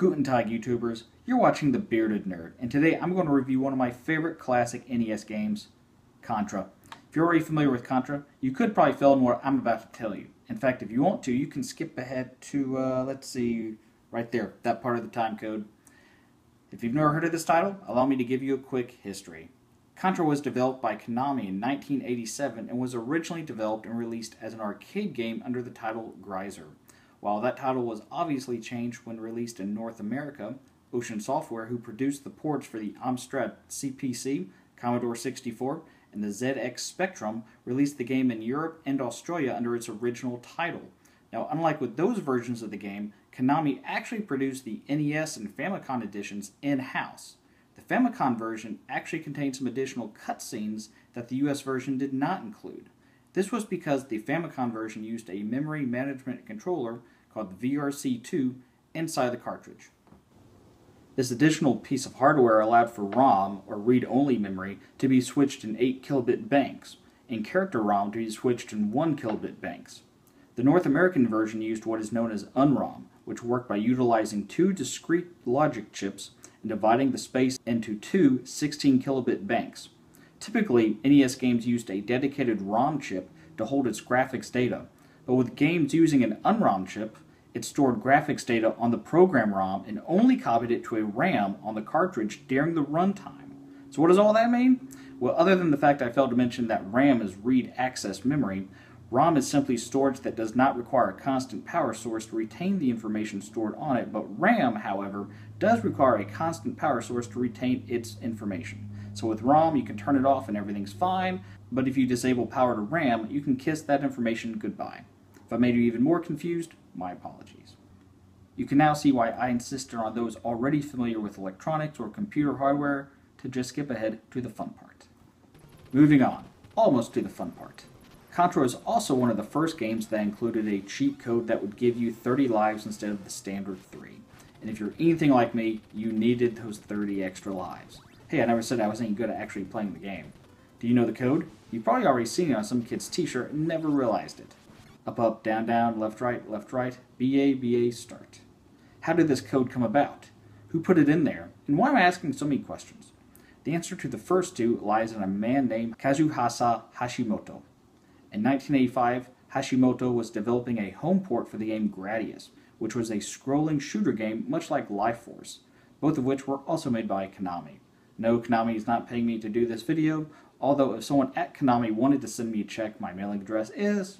Guten Tag YouTubers, you're watching The Bearded Nerd, and today I'm going to review one of my favorite classic NES games, Contra. If you're already familiar with Contra, you could probably fill in what I'm about to tell you. In fact, if you want to, you can skip ahead to, let's see, right there, that part of the time code. If you've never heard of this title, allow me to give you a quick history. Contra was developed by Konami in 1987 and was originally developed and released as an arcade game under the title Geyser. While that title was obviously changed when released in North America, Ocean Software, who produced the ports for the Amstrad CPC, Commodore 64, and the ZX Spectrum, released the game in Europe and Australia under its original title. Now, unlike with those versions of the game, Konami actually produced the NES and Famicom editions in-house. The Famicom version actually contained some additional cutscenes that the US version did not include. This was because the Famicom version used a memory management controller called the VRC2 inside the cartridge. This additional piece of hardware allowed for ROM, or read-only memory, to be switched in 8 kilobit banks, and character ROM to be switched in 1 kilobit banks. The North American version used what is known as unROM, which worked by utilizing 2 discrete logic chips and dividing the space into 2 16 kilobit banks. Typically, NES games used a dedicated ROM chip to hold its graphics data, but with games using an unROM chip, it stored graphics data on the program ROM and only copied it to a RAM on the cartridge during the runtime. So what does all that mean? Well, other than the fact I failed to mention that RAM is read access memory, ROM is simply storage that does not require a constant power source to retain the information stored on it, but RAM, however, does require a constant power source to retain its information. So with ROM, you can turn it off and everything's fine, but if you disable power to RAM, you can kiss that information goodbye. If I made you even more confused, my apologies. You can now see why I insisted on those already familiar with electronics or computer hardware to just skip ahead to the fun part. Moving on, almost to the fun part. Contra is also one of the first games that included a cheat code that would give you 30 lives instead of the standard 3. And if you're anything like me, you needed those 30 extra lives. Hey, I never said I was any good at actually playing the game. Do you know the code? You've probably already seen it on some kid's t-shirt and never realized it. Up, up, down, down, left, right, BA, BA, start. How did this code come about? Who put it in there? And why am I asking so many questions? The answer to the first two lies in a man named Kazuhisa Hashimoto. In 1985, Hashimoto was developing a home port for the game Gradius, which was a scrolling shooter game much like Life Force, both of which were also made by Konami. No, Konami is not paying me to do this video, although if someone at Konami wanted to send me a check, my mailing address is...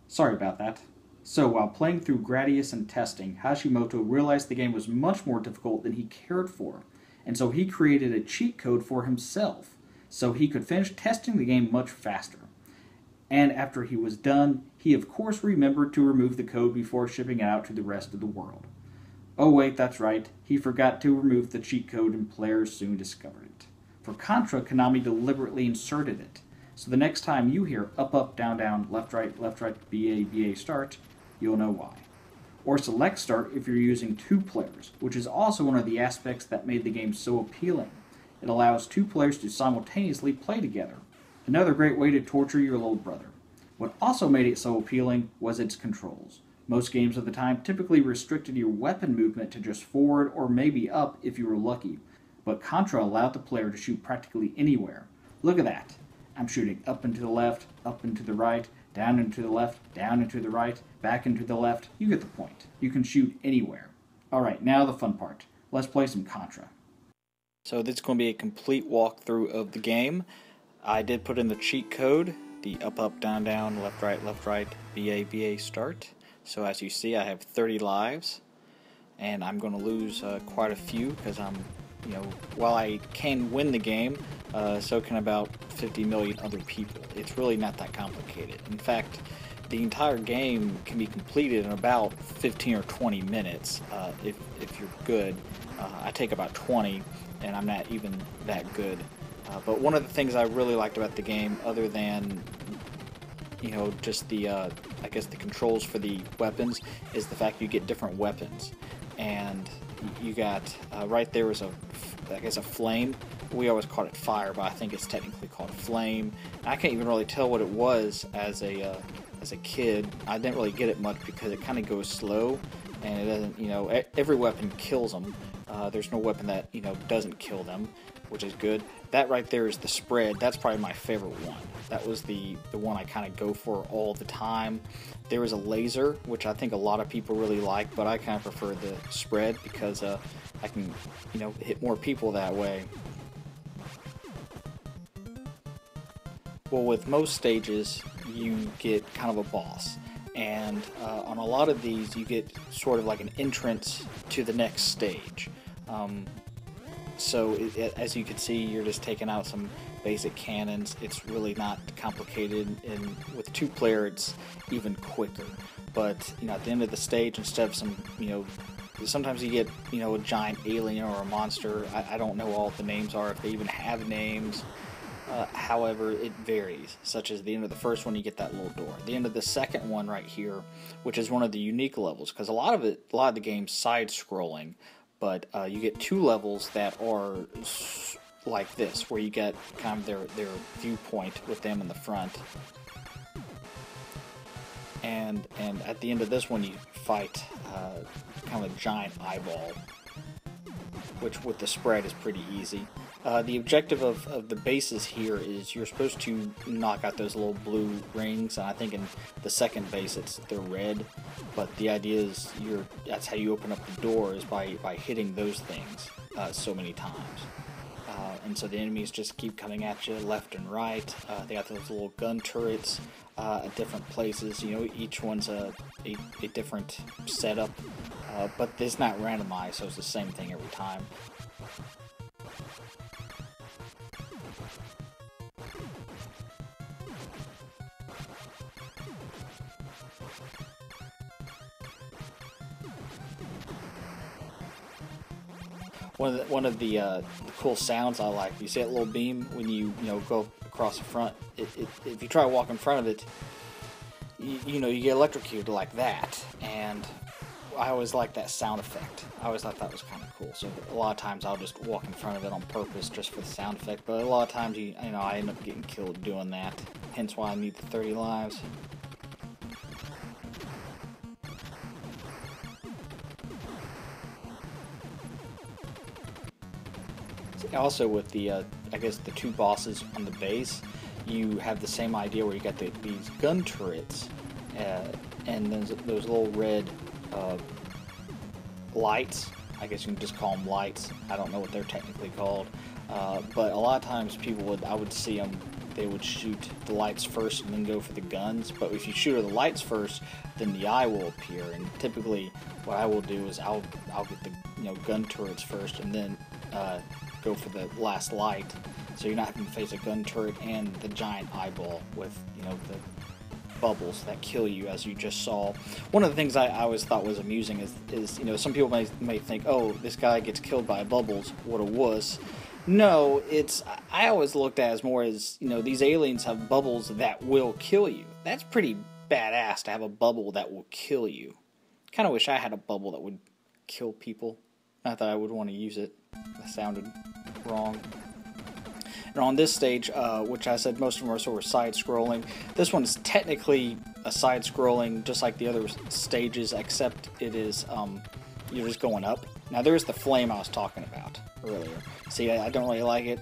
Sorry about that. So while playing through Gradius and testing, Hashimoto realized the game was much more difficult than he cared for, and so he created a cheat code for himself, so he could finish testing the game much faster. And after he was done, he of course remembered to remove the code before shipping it out to the rest of the world. Oh wait, that's right, he forgot to remove the cheat code and players soon discovered it. For Contra, Konami deliberately inserted it, so the next time you hear up, up, down, down, left, right, BA, BA, start, you'll know why. Or select start if you're using 2 players, which is also one of the aspects that made the game so appealing. It allows 2 players to simultaneously play together. Another great way to torture your little brother. What also made it so appealing was its controls. Most games of the time typically restricted your weapon movement to just forward or maybe up if you were lucky, but Contra allowed the player to shoot practically anywhere. Look at that. I'm shooting up and to the left, up and to the right, down and to the left, down and to the right, back and to the left. You get the point. You can shoot anywhere. Alright, now the fun part. Let's play some Contra. So this is going to be a complete walkthrough of the game. I did put in the cheat code, the up, up, down, down, left, right, BA, BA, start. So as you see, I have 30 lives, and I'm going to lose quite a few because while I can win the game, so can about 50 million other people. It's really not that complicated. In fact, the entire game can be completed in about 15 or 20 minutes if you're good. I take about 20, and I'm not even that good. But one of the things I really liked about the game, other than just the I guess the controls for the weapons, is the fact you get different weapons. And you got right there was I guess a flame. We always called it fire, but I think it's technically called flame. I can't even really tell what it was as a kid. I didn't really get it much because it kind of goes slow. and it doesn't, every weapon kills them. There's no weapon that, doesn't kill them, which is good. That right there is the spread. That's probably my favorite one. That was the one I kind of go for all the time. There is a laser, which I think a lot of people really like, but I kind of prefer the spread because I can, hit more people that way. Well, with most stages, you get kind of a boss. And on a lot of these, you get sort of like an entrance to the next stage. So as you can see, you're just taking out some basic cannons. It's really not complicated, and with 2-player, it's even quicker. But at the end of the stage, instead of some, sometimes you get a giant alien or a monster. I don't know all the names are, if they even have names. However, it varies, such as the end of the first one, you get that little door. The end of the second one right here, which is one of the unique levels, because a lot of the game's side-scrolling, but you get 2 levels that are like this, where you get kind of their viewpoint with them in the front. And at the end of this one, you fight kind of a giant eyeball, which with the spread is pretty easy. The objective of the bases here is you're supposed to knock out those little blue rings, and I think in the second base they're red, but the idea is that's how you open up the door, is by hitting those things so many times. And so the enemies just keep coming at you left and right. They got those little gun turrets at different places. Each one's a different setup, but it's not randomized, so it's the same thing every time. One of the cool sounds I like, you see that little beam when you go across the front. If you try to walk in front of it, you get electrocuted like that. And I always like that sound effect. I always thought that was kind of cool. So a lot of times I'll just walk in front of it on purpose just for the sound effect. But a lot of times I end up getting killed doing that. Hence why I need the 30 lives. Also with the, I guess the 2 bosses on the base, you have the same idea where you got these gun turrets, and then those little red lights. I guess you can just call them lights. I don't know what they're technically called, but a lot of times I would see them, they would shoot the lights first and then go for the guns. But if you shoot the lights first, then the eye will appear. And typically, what I will do is I'll get the gun turrets first and then go for the last light, so you're not having to face a gun turret and the giant eyeball with the bubbles that kill you, as you just saw. One of the things I always thought was amusing is some people may think, oh, this guy gets killed by bubbles, what a wuss. No, I always looked at it as more as these aliens have bubbles that will kill you. That's pretty badass to have a bubble that will kill you. Kind of wish I had a bubble that would kill people. Not that I would want to use it. That sounded wrong. And on this stage, which I said most of them are sort of side-scrolling, this one is technically a side-scrolling, just like the other stages, except it is you're just going up. Now there's the flame I was talking about earlier. See, I don't really like it.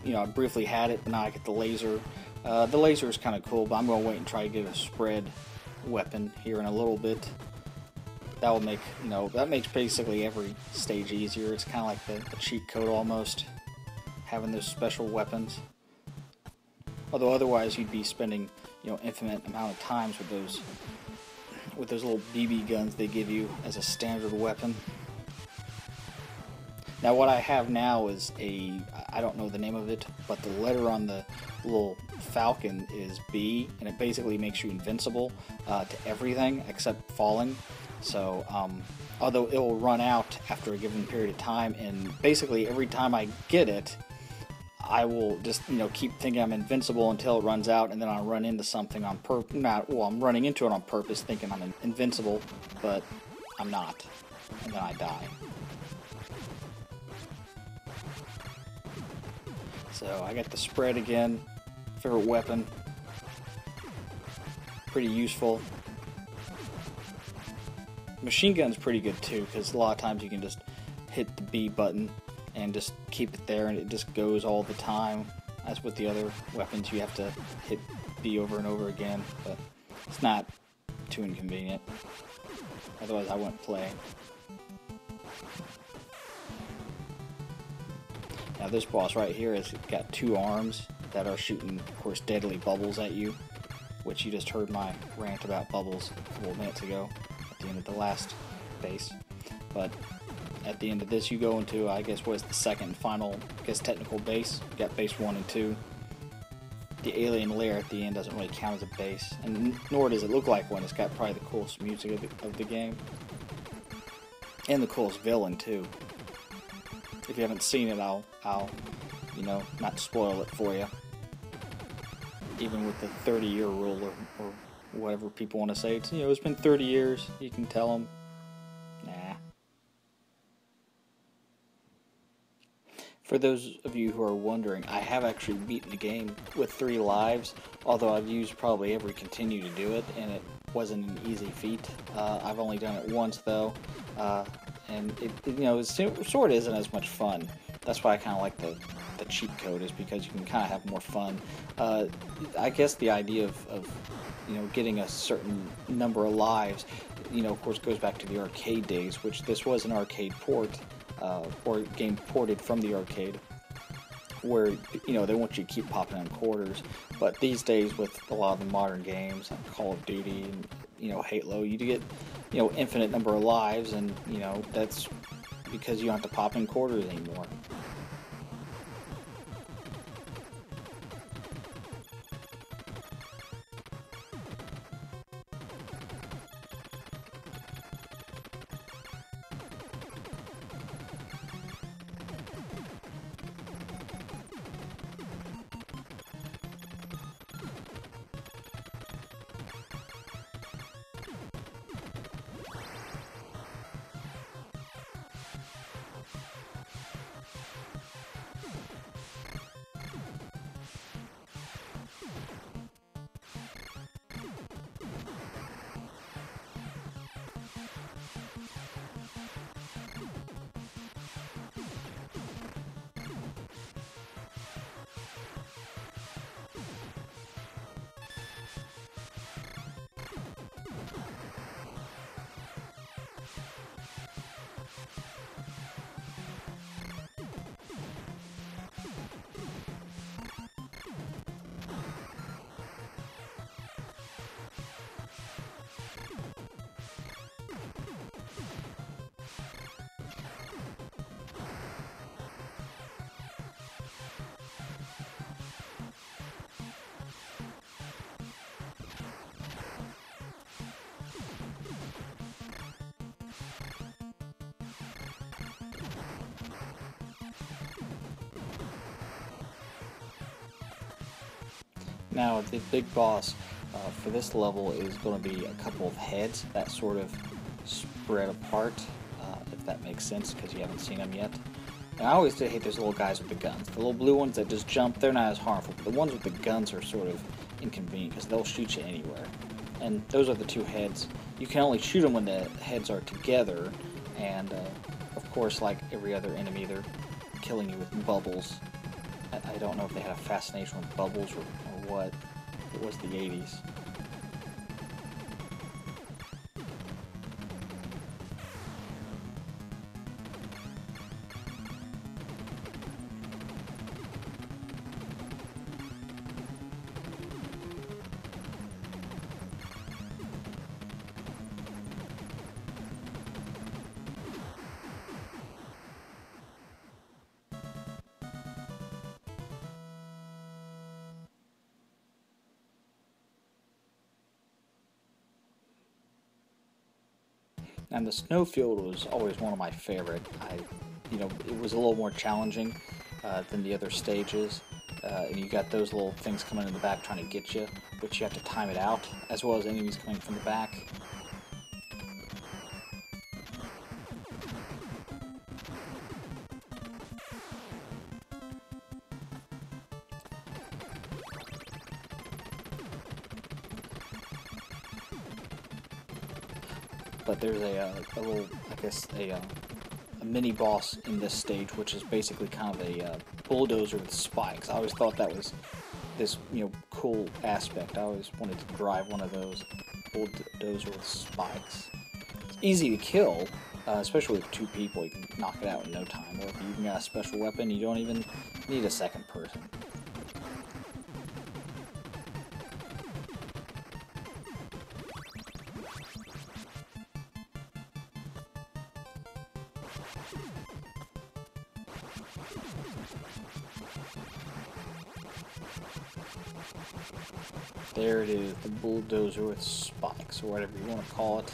I briefly had it, but now I get the laser. The laser is kind of cool, but I'm going to wait and try to get a spread weapon here in a little bit. That will make, that makes basically every stage easier. It's kind of like the cheat code almost, having those special weapons. Although otherwise you'd be spending, infinite amount of times with those little BB guns they give you as a standard weapon. Now what I have now is I don't know the name of it, but the letter on the little falcon is B, and it basically makes you invincible to everything except falling. So, although it will run out after a given period of time, and basically every time I get it, I will just, keep thinking I'm invincible until it runs out, and then I'll run into something on purpose. I'm running into it on purpose, thinking I'm invincible, but I'm not, and then I die. So I got the spread again, favorite weapon, pretty useful. Machine gun's pretty good too, because a lot of times you can just hit the B button and just keep it there, and it just goes all the time. As with the other weapons, you have to hit B over and over again, but it's not too inconvenient. Otherwise, I wouldn't play. Now this boss right here has got 2 arms that are shooting, of course, deadly bubbles at you, which you just heard my rant about bubbles a couple of minutes ago at the end of the last base. But at the end of this, you go into, I guess, what's the second and final, I guess, technical base. You got base 1 and 2. The alien lair at the end doesn't really count as a base, and nor does it look like one. It's got probably the coolest music of the game, and the coolest villain too. If you haven't seen it, I'll not spoil it for you. Even with the 30-year rule or whatever people want to say, it's been 30 years. You can tell them, nah. For those of you who are wondering, I have actually beaten the game with 3 lives, although I've used probably every continue to do it, and it wasn't an easy feat. I've only done it once though, and it sort of isn't as much fun. That's why I kind of like the cheat code, is because you can kind of have more fun. I guess the idea of getting a certain number of lives, of course, goes back to the arcade days, which this was an arcade port. Or game ported from the arcade, where they want you to keep popping in quarters. But these days, with a lot of the modern games like Call of Duty and Halo, you get infinite number of lives, and that's because you don't have to pop in quarters anymore. Now, the big boss for this level is going to be a couple of heads that sort of spread apart, if that makes sense, because you haven't seen them yet. And I always did hate those little guys with the guns. The little blue ones that just jump, they're not as harmful, but the ones with the guns are sort of inconvenient because they'll shoot you anywhere. And those are the 2 heads. You can only shoot them when the heads are together, and of course, like every other enemy, they're killing you with bubbles. I don't know if they had a fascination with bubbles or what. It was the 80s. And the snowfield was always one of my favorite. It was a little more challenging than the other stages. And you got those little things coming in the back trying to get you, which you have to time it out, as well as enemies coming from the back. but there's a little, I guess, a mini boss in this stage, which is basically kind of a bulldozer with spikes. I always thought that was this, cool aspect. I always wanted to drive one of those bulldozer with spikes. It's easy to kill, especially with 2 people. You can knock it out in no time. Or if you even got a special weapon, you don't even need a second person. There it is, the bulldozer with spikes, or whatever you want to call it.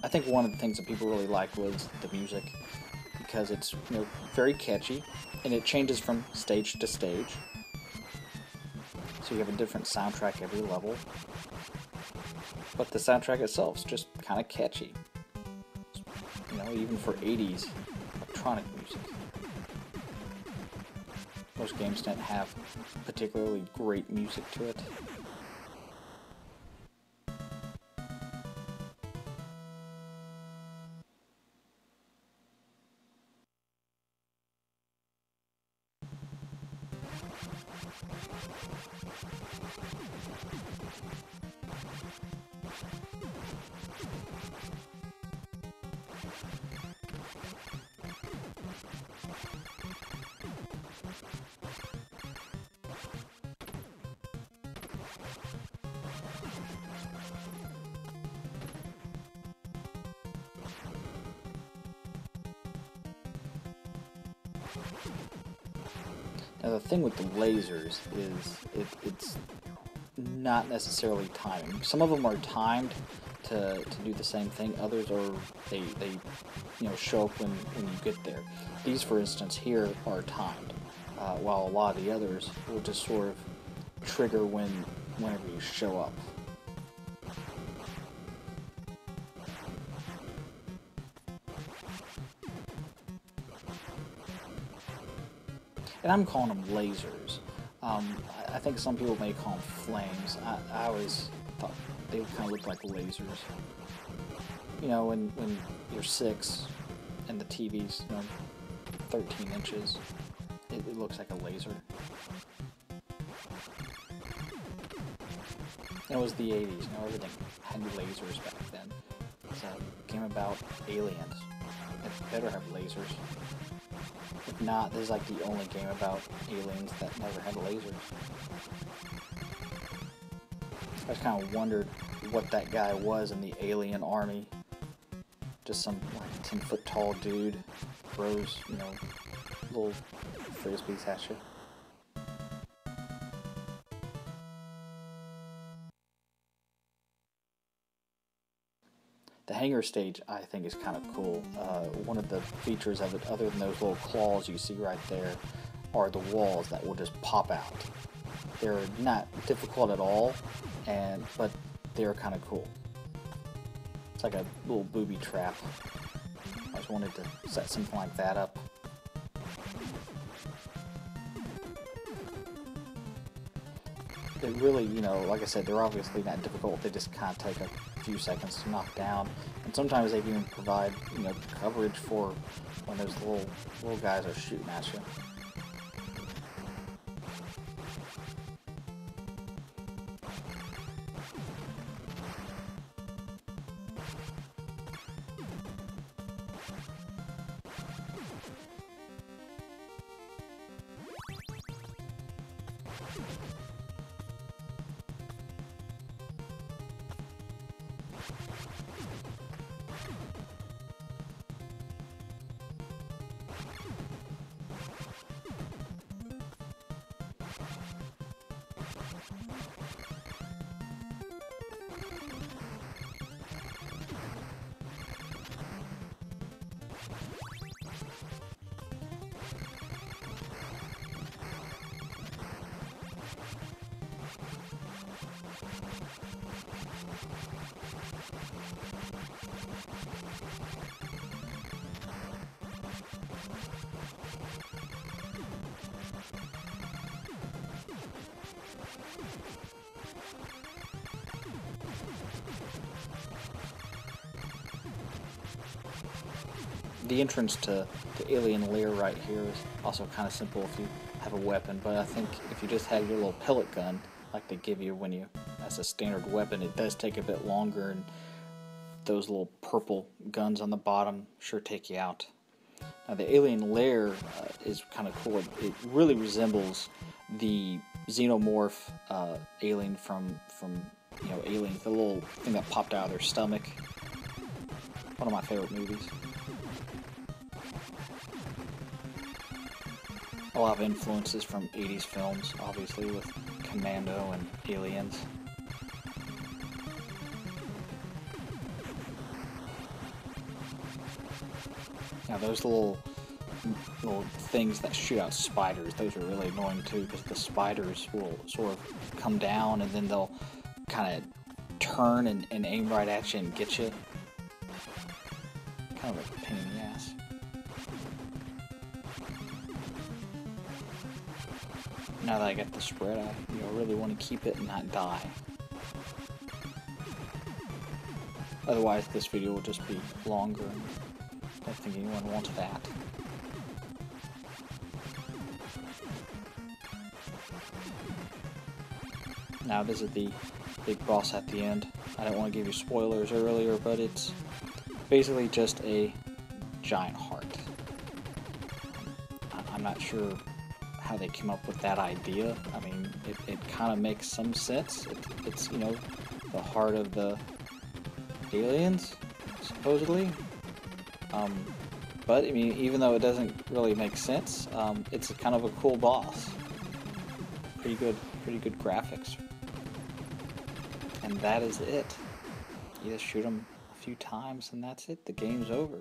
I think one of the things that people really liked was the music, because it's very catchy, and it changes from stage to stage. So you have a different soundtrack every level, but the soundtrack itself is just kind of catchy. Even for 80s electronic music. Most games didn't have particularly great music to it. Now the thing with the lasers is it's not necessarily timing. Some of them are timed to do the same thing. Others are they show up when you get there. These, for instance, here are timed, while a lot of the others will just sort of trigger whenever you show up. And I'm calling them lasers. I think some people may call them flames. I always thought they kind of look like lasers. When you're 6 and the TV's 13 inches, it looks like a laser. And it was the 80s. Everything had lasers back then. It's a game about aliens. It better have lasers. If not, this is like the only game about aliens that never had lasers. I just kind of wondered what that guy was in the alien army. Just some 10-foot tall dude throws, little frisbees at you. The hangar stage, I think, is kind of cool. One of the features of it, other than those little claws you see right there, are the walls that will just pop out. They're not difficult at all, but they're kind of cool. It's like a little booby trap. I just wanted to set something like that up. They really, like I said, they're obviously not difficult. They just kind of take a few seconds to knock down, and sometimes they even provide, coverage for when those little guys are shooting at you. The entrance to the alien lair right here is also kind of simple if you have a weapon, but I think if you just had your little pellet gun, like they give you when you, as a standard weapon, it does take a bit longer, and those little purple guns on the bottom sure take you out. Now the alien lair is kind of cool. It really resembles the xenomorph alien from Alien, the little thing that popped out of their stomach. One of my favorite movies. A lot of influences from 80s films, obviously, with Commando and Aliens. Now those little things that shoot out spiders, those are really annoying too, because the spiders will sort of come down and then they'll kind of turn and aim right at you and get you. Kind of a pain in the ass. Now that I got the spread, I really want to keep it and not die. Otherwise, this video will just be longer, and I don't think anyone wants that. Now this is the big boss at the end. I don't want to give you spoilers earlier, but it's basically just a giant heart. I'm not sure how they came up with that idea. I mean, it kind of makes some sense. It's the heart of the aliens, supposedly. But I mean, even though it doesn't really make sense, it's kind of a cool boss. Pretty good graphics. And that is it. You just shoot them a few times and that's it. The game's over.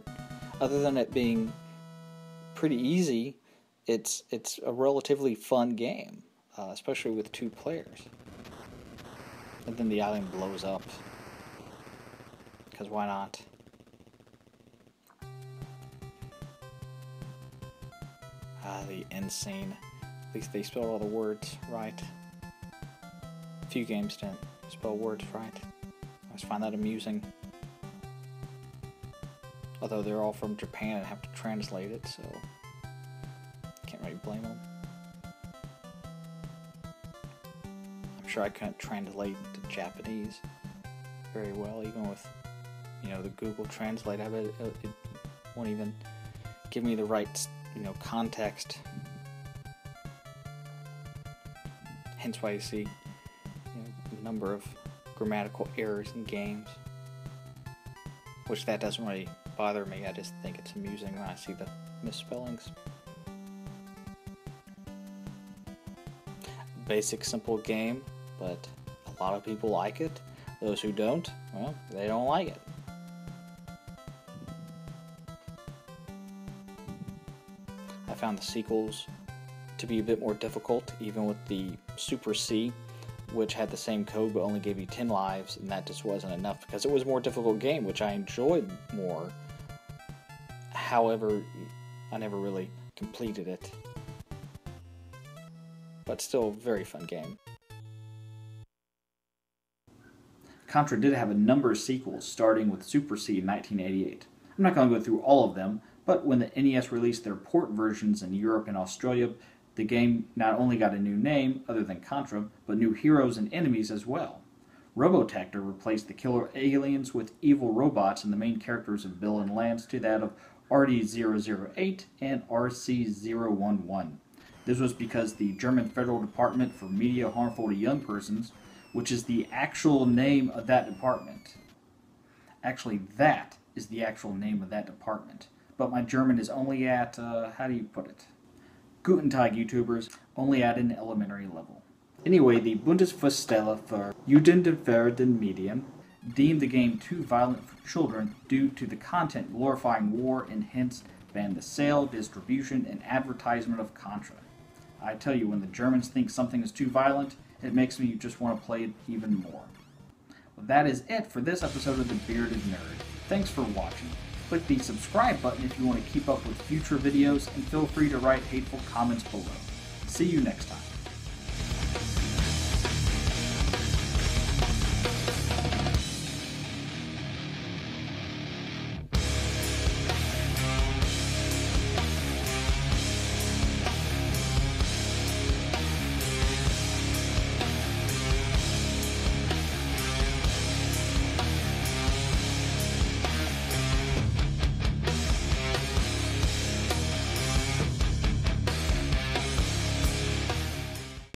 Other than it being pretty easy, it's a relatively fun game, especially with 2 players. And then the island blows up. Because why not? The end scene. At least they spelled all the words right. A few games didn't spell words right. I just find that amusing. Although they're all from Japan and have to translate it, so can't really blame them. I'm sure I couldn't translate to Japanese very well, even with the Google Translate. I bet it won't even give me the right context. Hence why you see a number of grammatical errors in games. Which that doesn't really bother me, I just think it's amusing when I see the misspellings. Basic, simple game, but a lot of people like it. Those who don't, well, they don't like it. I found the sequels to be a bit more difficult, even with the Super C, which had the same code but only gave you 10 lives, and that just wasn't enough because it was a more difficult game, which I enjoyed more. However, I never really completed it. But still a very fun game. Contra did have a number of sequels, starting with Super C in 1988. I'm not going to go through all of them, but when the NES released their port versions in Europe and Australia, the game not only got a new name, other than Contra, but new heroes and enemies as well. Robotactor replaced the killer aliens with evil robots, and the main characters of Bill and Lance to that of RD-008 and RC-011. This was because the German Federal Department for Media Harmful to Young Persons, which is the actual name of that department. Actually, that is the actual name of that department. But my German is only at, how do you put it? Guten Tag, YouTubers, only at an elementary level. Anyway, the Bundesvorstelle für Jugendgefährdende Medien deemed the game too violent for children due to the content glorifying war and hence banned the sale, distribution, and advertisement of Contra. I tell you, when the Germans think something is too violent, it makes me just want to play it even more. Well, that is it for this episode of The Bearded Nerd. Thanks for watching. Click the subscribe button if you want to keep up with future videos, and feel free to write hateful comments below. See you next time.